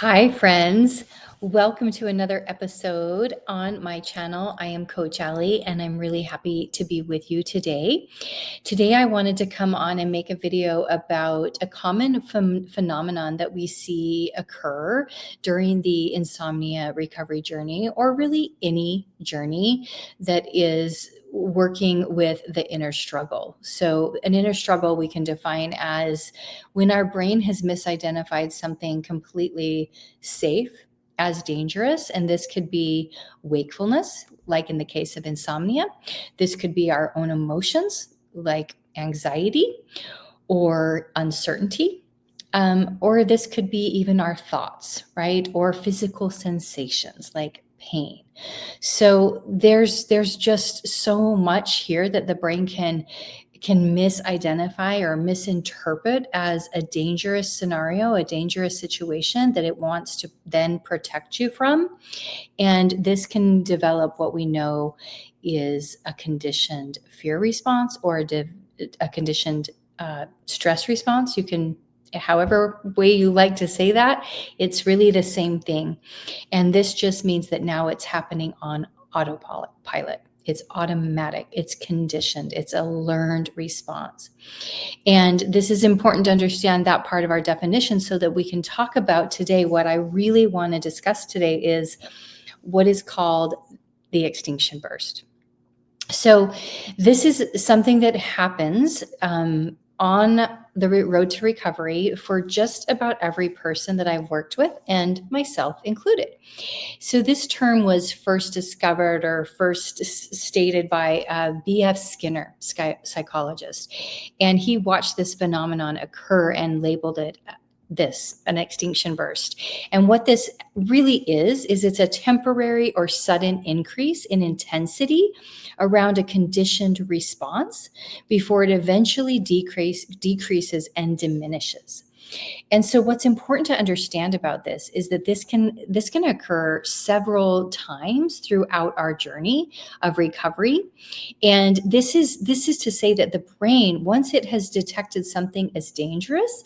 Hi, friends. Welcome to another episode on my channel. I am Coach Ali, and I'm really happy to be with you today. Today, I wanted to come on and make a video about a common phenomenon that we see occur during the insomnia recovery journey, or really any journey that is working with the inner struggle. So, an inner struggle we can define as when our brain has misidentified something completely safe as dangerous. And this could be wakefulness, like in the case of insomnia. This could be our own emotions, like anxiety or uncertainty. Or this could be even our thoughts, right? Or physical sensations like pain. So there's just so much here that the brain can misidentify or misinterpret as a dangerous scenario, a dangerous situation that it wants to then protect you from. And this can develop what we know is a conditioned fear response or a conditioned stress response. You can, however way you like to say that, it's really the same thing. And this just means that now it's happening on autopilot. It's automatic, it's conditioned, it's a learned response. And this is important to understand that part of our definition so that we can talk about today. What I really want to discuss today is what is called the extinction burst. So this is something that happens on the road to recovery for just about every person that I've worked with, and myself included. So this term was first discovered or first stated by B.F. Skinner, psychologist, and he watched this phenomenon occur and labeled it an extinction burst. And what this really is it's a temporary or sudden increase in intensity around a conditioned response before it eventually decreases and diminishes. And so what's important to understand about this is that this can occur several times throughout our journey of recovery. And this is to say that the brain, once it has detected something as dangerous,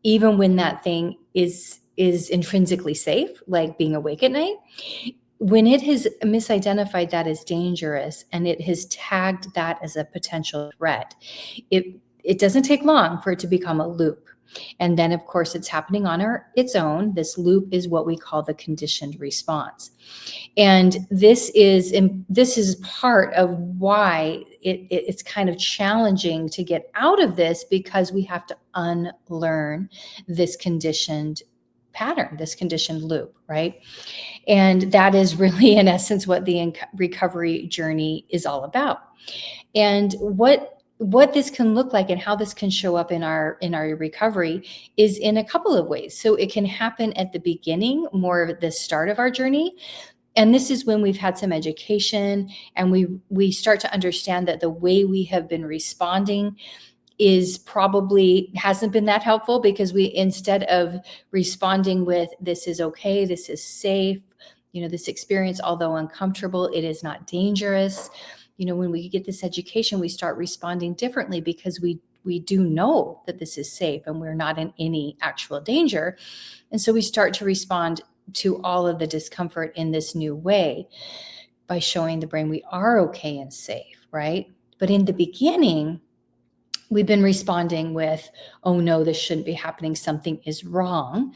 even when that thing is intrinsically safe, like being awake at night, when it has misidentified that as dangerous and it has tagged that as a potential threat, it doesn't take long for it to become a loop. And then, of course, it's happening on its own. This loop is what we call the conditioned response. And this is part of why it's kind of challenging to get out of this, because we have to unlearn this conditioned pattern, this conditioned loop, right? And that is really, in essence, what the recovery journey is all about. And what this can look like and how this can show up in our recovery is in a couple of ways. So it can happen at the beginning, more of the start of our journey. And this is when we've had some education and we start to understand that the way we have been responding is probably hasn't been that helpful, because we, instead of responding with this is okay, this is safe, this experience, although uncomfortable, it is not dangerous. When we get this education, we start responding differently because we do know that this is safe and we're not in any actual danger. And so we start to respond to all of the discomfort in this new way by showing the brain we are okay and safe, right? But in the beginning, we've been responding with, oh no, this shouldn't be happening. Something is wrong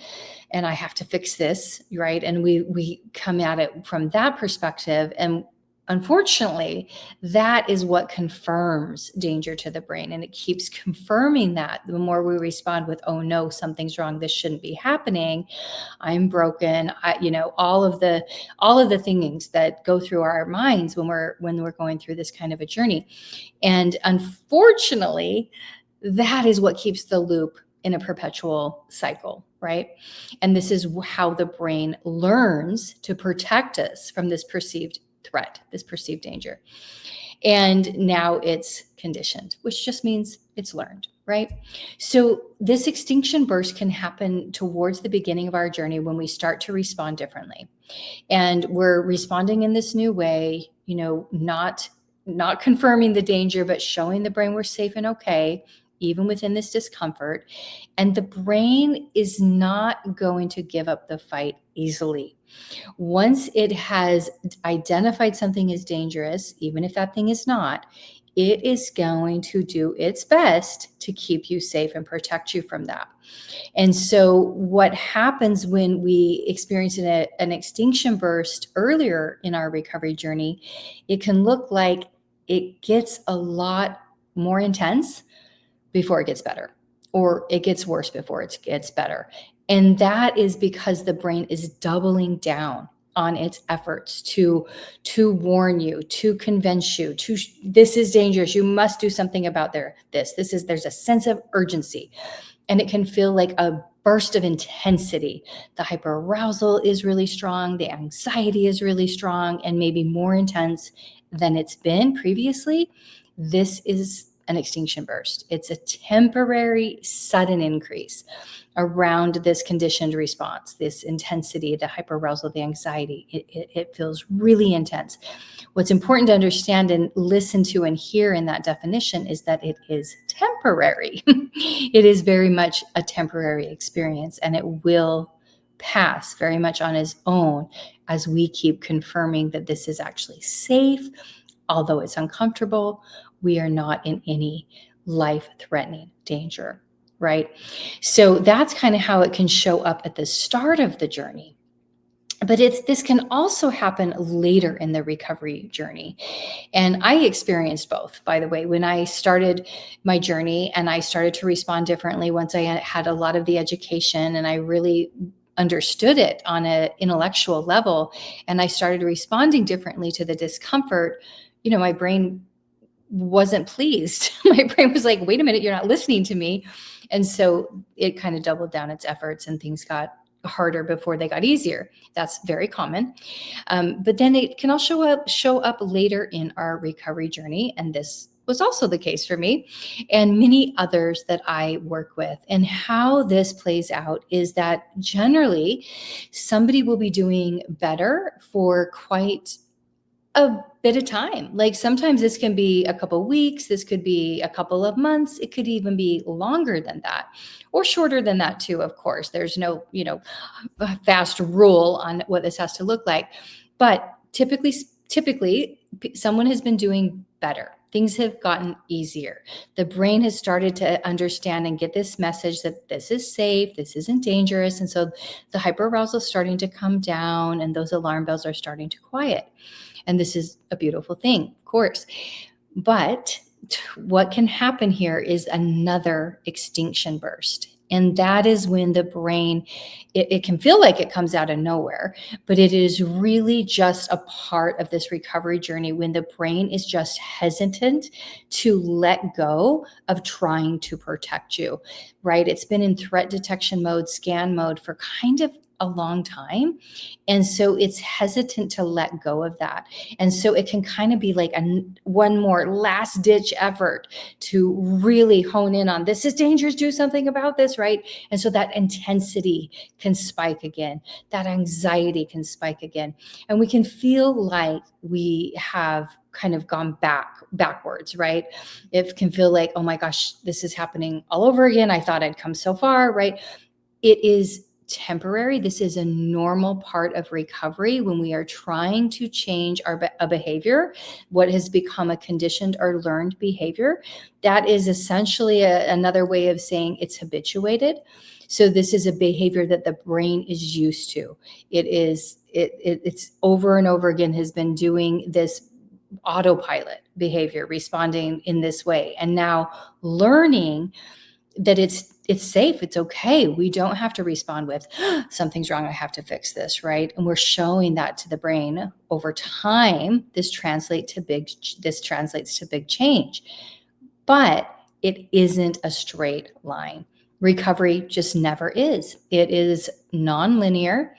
and I have to fix this, right? And we come at it from that perspective. And unfortunately, that is what confirms danger to the brain. And it keeps confirming that the more we respond with, oh no, something's wrong, this shouldn't be happening, I'm broken, all of the things that go through our minds when we're going through this kind of a journey. And unfortunately, that is what keeps the loop in a perpetual cycle, right? And this is how the brain learns to protect us from this perceived threat, this perceived danger. And now it's conditioned, which just means it's learned, right? So this extinction burst can happen towards the beginning of our journey when we start to respond differently. And we're responding in this new way, not confirming the danger, but showing the brain we're safe and okay, even within this discomfort. And the brain is not going to give up the fight easily. Once it has identified something as dangerous, even if that thing is not, it is going to do its best to keep you safe and protect you from that. And so, what happens when we experience an extinction burst earlier in our recovery journey, it can look like it gets a lot more intense before it gets better, or it gets worse before it gets better. And that is because the brain is doubling down on its efforts to warn you, to convince you, this is dangerous. You must do something about there's a sense of urgency, and it can feel like a burst of intensity. The hyperarousal is really strong, the anxiety is really strong, and maybe more intense than it's been previously. This is an extinction burst. It's a temporary, sudden increase around this conditioned response, this intensity, the hyperarousal, the anxiety. It feels really intense. What's important to understand and listen to and hear in that definition is that it is temporary. It is very much a temporary experience, and it will pass very much on its own as we keep confirming that this is actually safe. Although it's uncomfortable, we are not in any life-threatening danger, right? So that's kind of how it can show up at the start of the journey. But this can also happen later in the recovery journey. And I experienced both, by the way, when I started my journey, and I started to respond differently once I had a lot of the education and I really understood it on an intellectual level, and I started responding differently to the discomfort. My brain wasn't pleased. My brain was like, wait a minute, you're not listening to me. And so it kind of doubled down its efforts, and things got harder before they got easier. That's very common. But then it can also show up later in our recovery journey. And this was also the case for me and many others that I work with. And how this plays out is that generally somebody will be doing better for quite a bit of time. Like sometimes this can be a couple of weeks, this could be a couple of months, it could even be longer than that, or shorter than that too, of course. There's no, fast rule on what this has to look like. But typically someone has been doing better. Things have gotten easier. The brain has started to understand and get this message that this is safe, this isn't dangerous. And so the hyperarousal is starting to come down, and those alarm bells are starting to quiet. And this is a beautiful thing, of course. But what can happen here is another extinction burst. And that is when the brain, it can feel like it comes out of nowhere, but it is really just a part of this recovery journey when the brain is just hesitant to let go of trying to protect you, right? It's been in threat detection mode, scan mode for kind of a long time. And so it's hesitant to let go of that. And so it can kind of be like one more last ditch effort to really hone in on, this is dangerous, do something about this, right? And so that intensity can spike again. That anxiety can spike again. And we can feel like we have kind of gone backwards, right? It can feel like, oh my gosh, this is happening all over again. I thought I'd come so far, right? It is temporary. This is a normal part of recovery when we are trying to change a behavior, what has become a conditioned or learned behavior. That is essentially another way of saying it's habituated. So this is a behavior that the brain is used to. It's over and over again has been doing this autopilot behavior, responding in this way, and now learning that it's safe, it's okay. We don't have to respond with something's wrong, I have to fix this, right? And we're showing that to the brain over time. This translates to big change, but it isn't a straight line. Recovery just never is. It is nonlinear,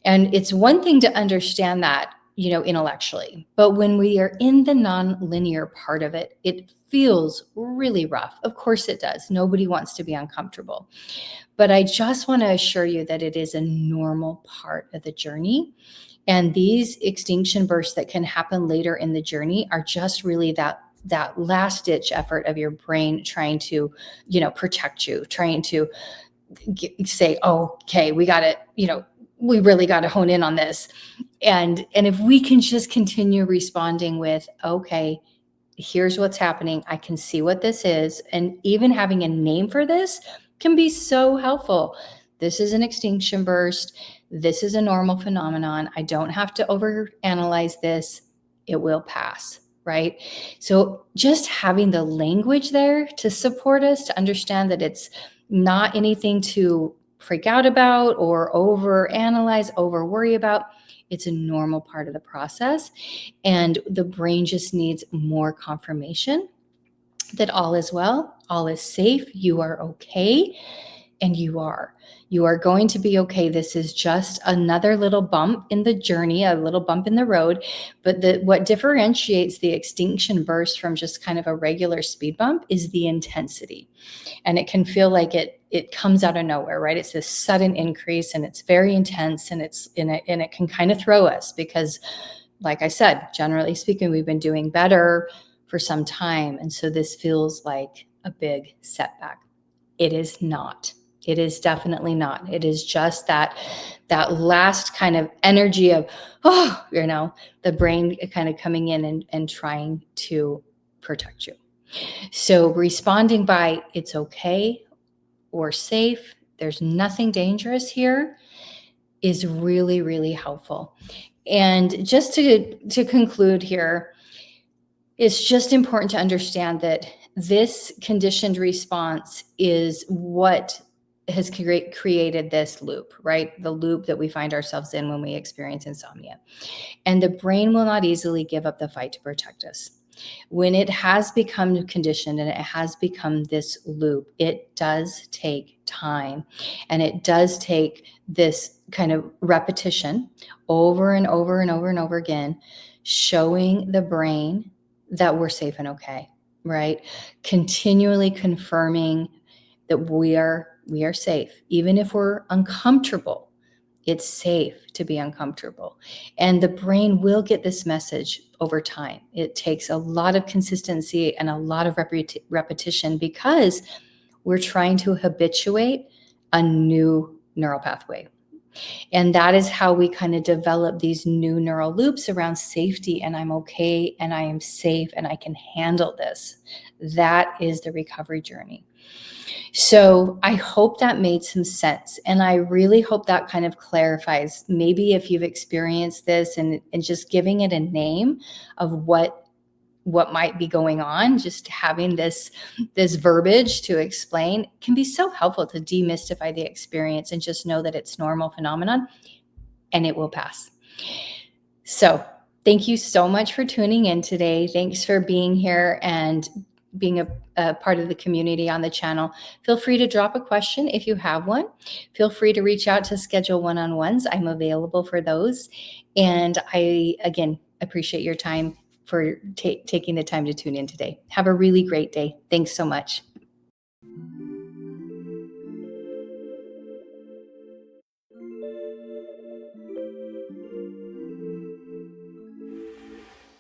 and it's one thing to understand that, intellectually, but when we are in the nonlinear part of it, it feels really rough. Of course it does. Nobody wants to be uncomfortable. But I just want to assure you that it is a normal part of the journey. And these extinction bursts that can happen later in the journey are just really last ditch effort of your brain trying to, protect you, trying to say, oh, okay, we got to, we really got to hone in on this. And if we can just continue responding with, okay, here's what's happening. I can see what this is. And even having a name for this can be so helpful. This is an extinction burst. This is a normal phenomenon. I don't have to overanalyze this. It will pass, right? So just having the language there to support us, to understand that it's not anything to freak out about or overanalyze, over worry about. It's a normal part of the process. And the brain just needs more confirmation that all is well, all is safe, you are okay, and you are. You are going to be okay. This is just another little bump in the journey, a little bump in the road. But what differentiates the extinction burst from just kind of a regular speed bump is the intensity. And it can feel like it comes out of nowhere, right? It's this sudden increase, and it's very intense, and it can kind of throw us because, like I said, generally speaking, we've been doing better for some time. And so this feels like a big setback. It is not. It is definitely not. It is just that last kind of energy of, the brain kind of coming in and trying to protect you. So responding by it's okay or safe, there's nothing dangerous here, is really, really helpful. And just to conclude here, it's just important to understand that this conditioned response is what has created this loop, right? The loop that we find ourselves in when we experience insomnia. And the brain will not easily give up the fight to protect us. When it has become conditioned and it has become this loop, it does take time, and it does take this kind of repetition over and over and over and over again, showing the brain that we're safe and okay, right? Continually confirming that we are safe. Even if we're uncomfortable, it's safe to be uncomfortable. And the brain will get this message over time. It takes a lot of consistency and a lot of repetition because we're trying to habituate a new neural pathway. And that is how we kind of develop these new neural loops around safety, and I'm okay, and I am safe, and I can handle this. That is the recovery journey. So I hope that made some sense. And I really hope that kind of clarifies, maybe if you've experienced this, and just giving it a name of what might be going on, just having this verbiage to explain can be so helpful to demystify the experience and just know that it's normal phenomenon and it will pass. So thank you so much for tuning in today. Thanks for being here and being a part of the community on the channel. Feel free to drop a question if you have one. Feel free to reach out to schedule one-on-ones. I'm available for those. And I, again, appreciate your time for taking the time to tune in today. Have a really great day. Thanks so much.